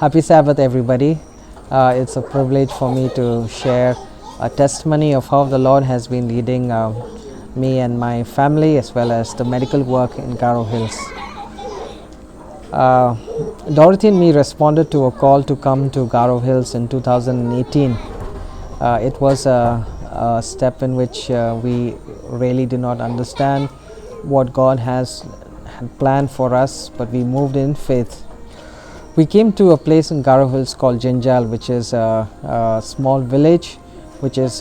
Happy Sabbath, everybody. It's a privilege for me to share a testimony of how the Lord has been leading me and my family, as well as the medical work in Garo Hills. Dorothy and me responded to a call to come to Garo Hills in 2018. It was a step in which we really did not understand what God had planned for us, but we moved in faith. We came to a place in Garo Hills called Jinjal, which is a small village, which is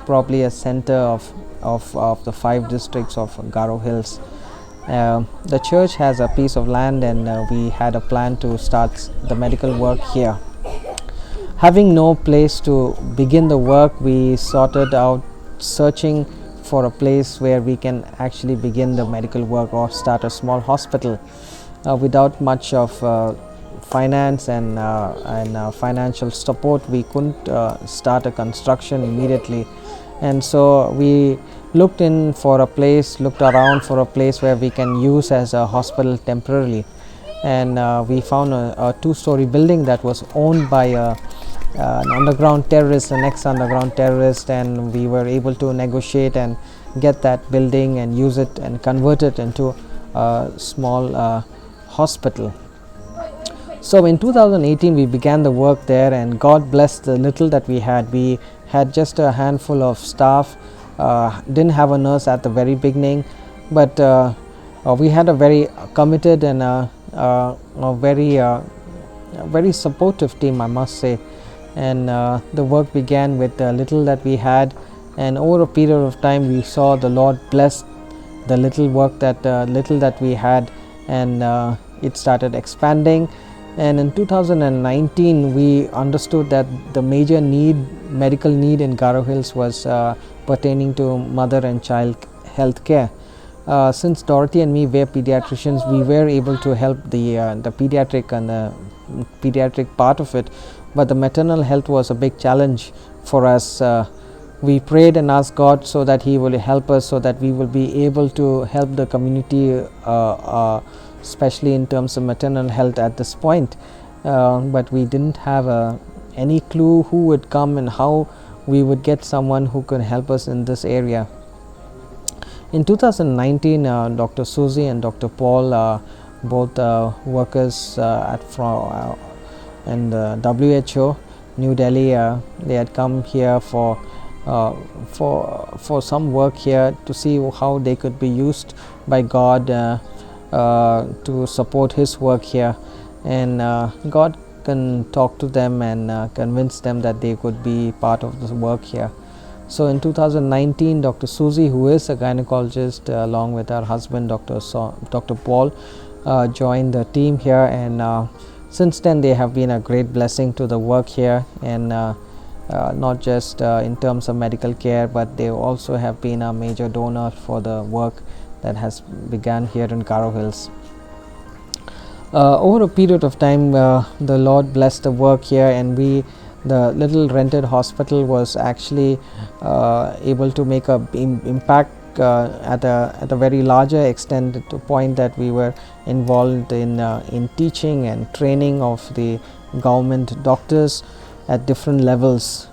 probably a center of the 5 districts of Garo Hills. The church has a piece of land, and we had a plan to start the medical work here. Having no place to begin the work, we sorted out searching for a place where we can actually begin the medical work or start a small hospital. Without much of finance and financial support, we couldn't start a construction immediately, and so we looked around for a place where we can use as a hospital temporarily, and we found a 2-story building that was owned by an underground terrorist, an ex-underground terrorist, and we were able to negotiate and get that building and use it and convert it into a small hospital. So in 2018 we began the work there, and God blessed the little that we had. We had just a handful of staff, didn't have a nurse at the very beginning, but we had a very committed and a very supportive team, I must say. And the work began with the little that we had, and over a period of time we saw the Lord bless the little that we had, and it started expanding. And in 2019 we understood that the major medical need in Garo Hills was pertaining to mother and child health care. Since Dorothy and me were pediatricians, we were able to help the pediatric and the pediatric part of it, but the maternal health was a big challenge for us. We prayed and asked God so that He will help us, so that we will be able to help the community, especially in terms of maternal health at this point, but we didn't have any clue who would come and how we would get someone who could help us in this area. In 2019, Dr. Susie and Dr. Paul, both workers in the WHO, New Delhi, they had come here for some work here to see how they could be used by God to support His work here, and God can talk to them and convince them that they could be part of this work here. So in 2019, Dr. Susie, who is a gynecologist, along with her husband Dr. Paul, joined the team here, and since then they have been a great blessing to the work here, and not just in terms of medical care, but they also have been a major donor for the work that has begun here in Garo Hills. Over a period of time, the Lord blessed the work here, and the little rented hospital was actually able to make a impact at a very larger extent, to the point that we were involved in teaching and training of the government doctors at different levels.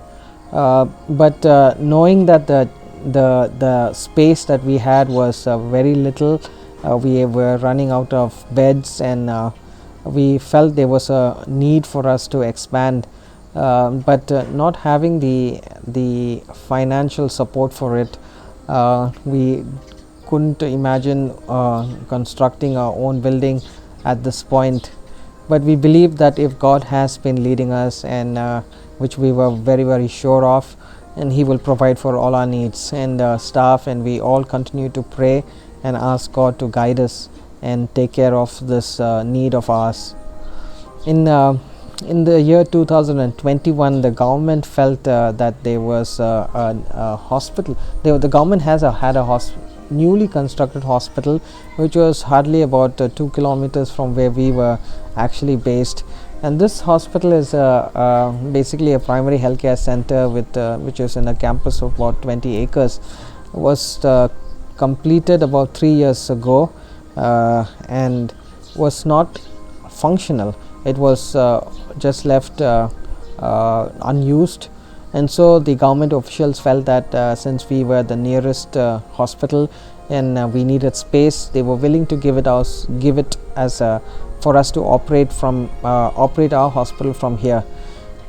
But knowing that the space that we had was very little, we were running out of beds, and we felt there was a need for us to expand, but not having the financial support for it, we couldn't imagine constructing our own building at this point. But we believe that if God has been leading us, and which we were very, very sure of, and He will provide for all our needs and staff, and we all continue to pray and ask God to guide us and take care of this need of ours. In the year 2021, the government felt that there was a hospital. The government had a newly constructed hospital, which was hardly about 2 kilometers from where we were actually based. And this hospital is basically a primary healthcare center which is in a campus of about 20 acres. It was completed about 3 years ago, and was not functional. it was just left unused. And so the government officials felt that since we were the nearest hospital and we needed space, they were willing to give it as for us to operate our hospital from here.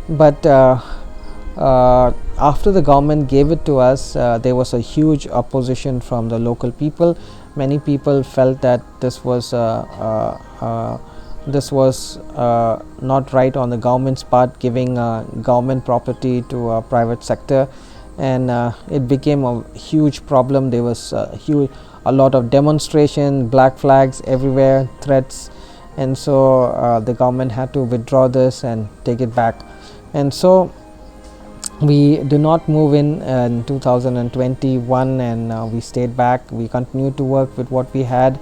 But after the government gave it to us, there was a huge opposition from the local people. Many people felt that this was not right on the government's part, giving government property to a private sector, and it became a huge problem. There was a lot of demonstration, black flags everywhere, threats, and so the government had to withdraw this and take it back. And so we did not move in 2021, and we stayed back. We continued to work with what we had,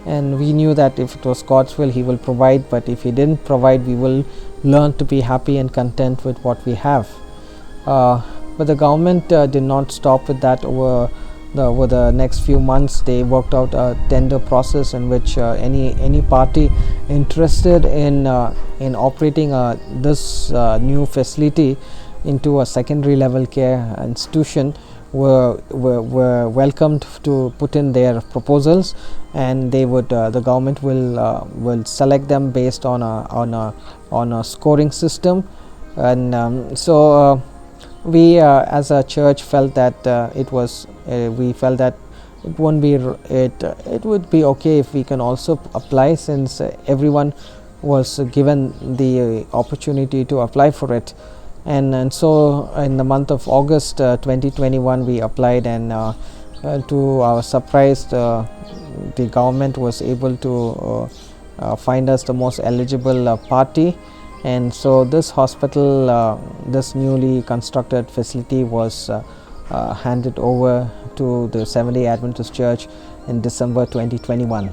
and we knew that if it was God's will, He will provide, but if He didn't provide, we will learn to be happy and content with what we have. But the government did not stop with that. Over the next few months, they worked out a tender process in which any party interested in operating this new facility into a secondary level care institution were welcomed to put in their proposals, and they would the government will select them based on a scoring system. And so we as a church felt that we felt that it would be okay if we can also apply, since everyone was given the opportunity to apply for it. And so in the month of August 2021 we applied, and to our surprise, the government was able to find us the most eligible party. And so this hospital, this newly constructed facility, was handed over to the Seventh-day Adventist Church in December 2021.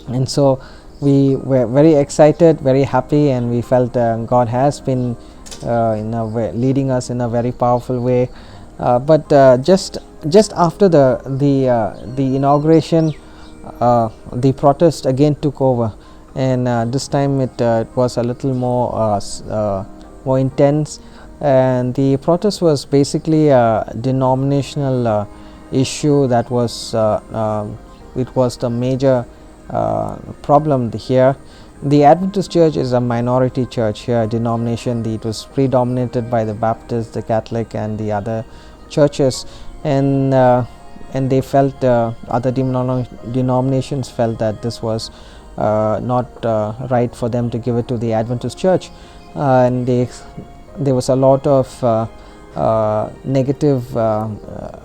And so we were very excited, very happy, and we felt God has been leading us in a very powerful way. But just after the inauguration, the protest again took over, and this time it was a little more intense. And the protest was basically a denominational issue that was it was the major problem here. The Adventist Church is a minority church here, denomination. It was predominated by the Baptist, the Catholic, and the other churches, and they felt other denominations felt that this was not right for them to give it to the Adventist Church, and there was a lot of negative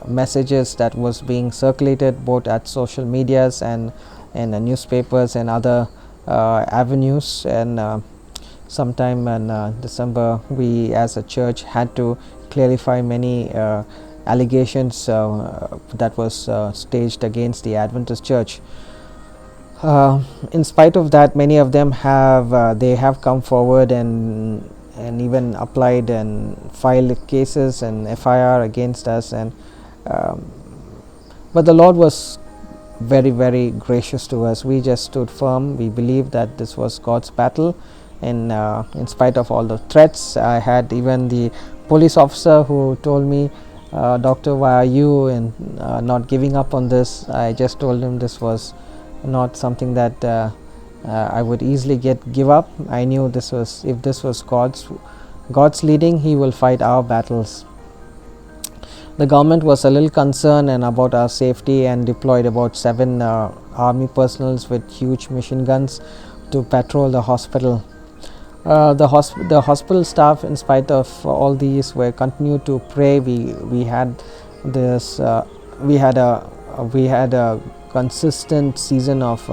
messages that was being circulated both at social medias and in newspapers and other avenues. And sometime in December, we as a church had to clarify many allegations that was staged against the Adventist Church. In spite of that, many of them have come forward and even applied and filed cases and FIR against us, and but the Lord was very, very gracious to us. We just stood firm. We believed that this was God's battle, and in spite of all the threats, I had even the police officer who told me, "Doctor, why are you not giving up on this?" I just told him this was not something that I would easily give up. I knew this was, if this was God's leading, He will fight our battles. The government was a little concerned and about our safety, and deployed about 7 army personnels with huge machine guns to patrol the hospital. The hospital staff, in spite of all these, were continued to pray. We had a consistent season of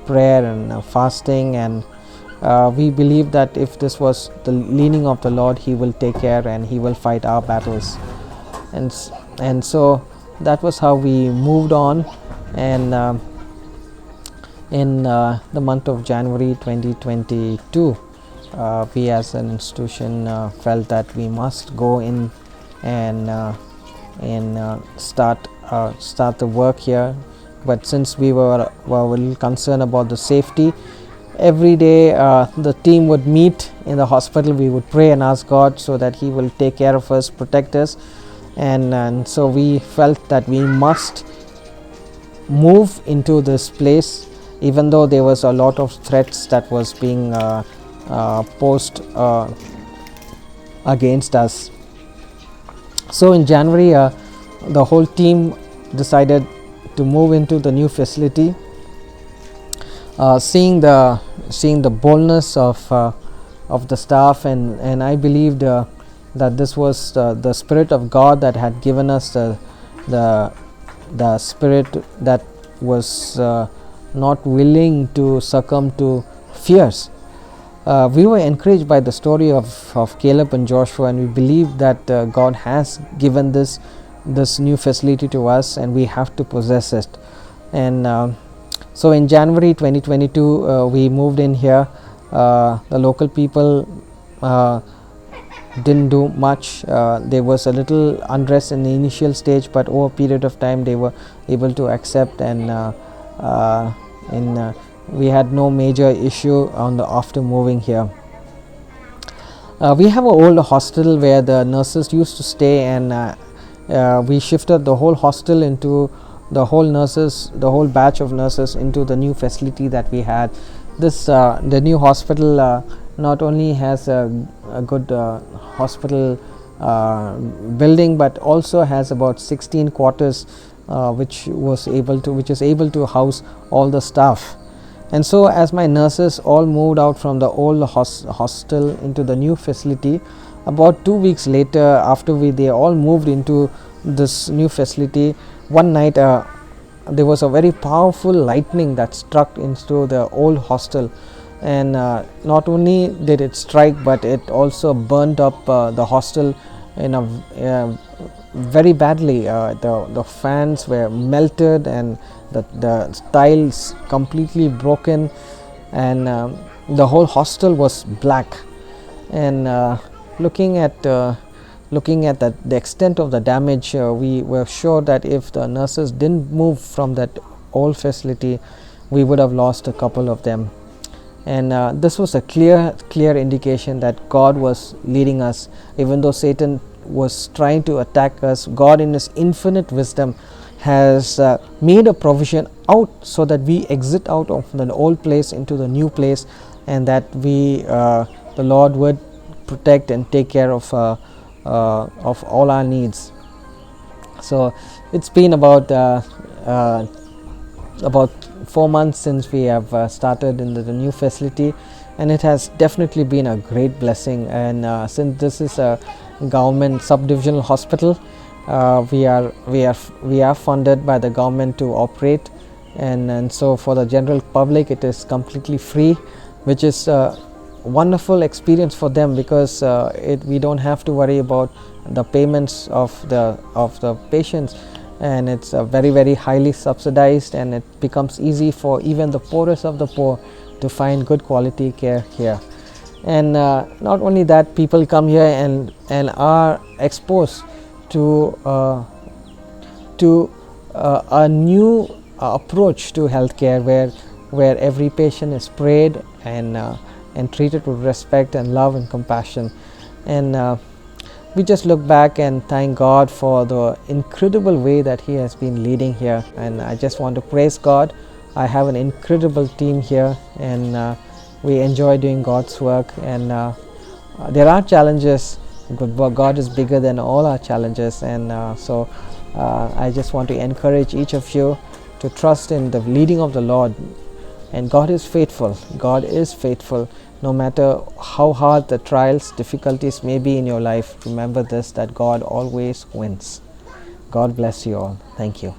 prayer and fasting, and we believe that if this was the leading of the Lord, He will take care and He will fight our battles. And so that was how we moved on. And in the month of January 2022, we as an institution felt that we must go in and start the work here. But since we were a little concerned about the safety, Every day the team would meet in the hospital. We would pray and ask God so that He will take care of us, protect us, and so we felt that we must move into this place, even though there was a lot of threats that was being posed against us. So in January, the whole team decided to move into the new facility. Seeing the boldness of the staff, and I believed that this was the Spirit of God that had given us the spirit that was not willing to succumb to fears. We were encouraged by the story of Caleb and Joshua, and we believe that God has given this new facility to us, and we have to possess it. And so in January 2022, we moved in here. The local people didn't do much. There was a little unrest in the initial stage, but over a period of time they were able to accept, and we had no major issue after moving here. We have an old hostel where the nurses used to stay, and we shifted the whole hostel into the whole batch of nurses into the new facility that we had. The new hospital not only has a good hospital building, but also has about 16 quarters which is able to house all the staff. And so as my nurses all moved out from the old hostel into the new facility, about 2 weeks later, after they all moved into this new facility, one night there was a very powerful lightning that struck into the old hostel, and not only did it strike, but it also burnt up the hostel in a very badly. The fans were melted, and the tiles completely broken, and the whole hostel was black. And looking at the extent of the damage, we were sure that if the nurses didn't move from that old facility, we would have lost a couple of them. And this was a clear indication that God was leading us. Even though Satan was trying to attack us, God in His infinite wisdom has made a provision out so that we exit out of the old place into the new place, and that the Lord would protect and take care of all our needs. So it's been about 4 months since we have started in the new facility, and it has definitely been a great blessing. And since this is a government subdivisional hospital, we are funded by the government to operate, and so for the general public it is completely free, which is a wonderful experience for them, because we don't have to worry about the payments of the patients, and it's very, very highly subsidized, and it becomes easy for even the poorest of the poor to find good quality care here. And not only that, people come here and are exposed to a new approach to healthcare, where every patient is prayed and treated with respect and love and compassion. And we just look back and thank God for the incredible way that He has been leading here. And I just want to praise God. I have an incredible team here, and we enjoy doing God's work. And there are challenges, but God is bigger than all our challenges. And so I just want to encourage each of you to trust in the leading of the Lord. And God is faithful. God is faithful. No matter how hard the trials, difficulties may be in your life, remember this, that God always wins. God bless you all. Thank you.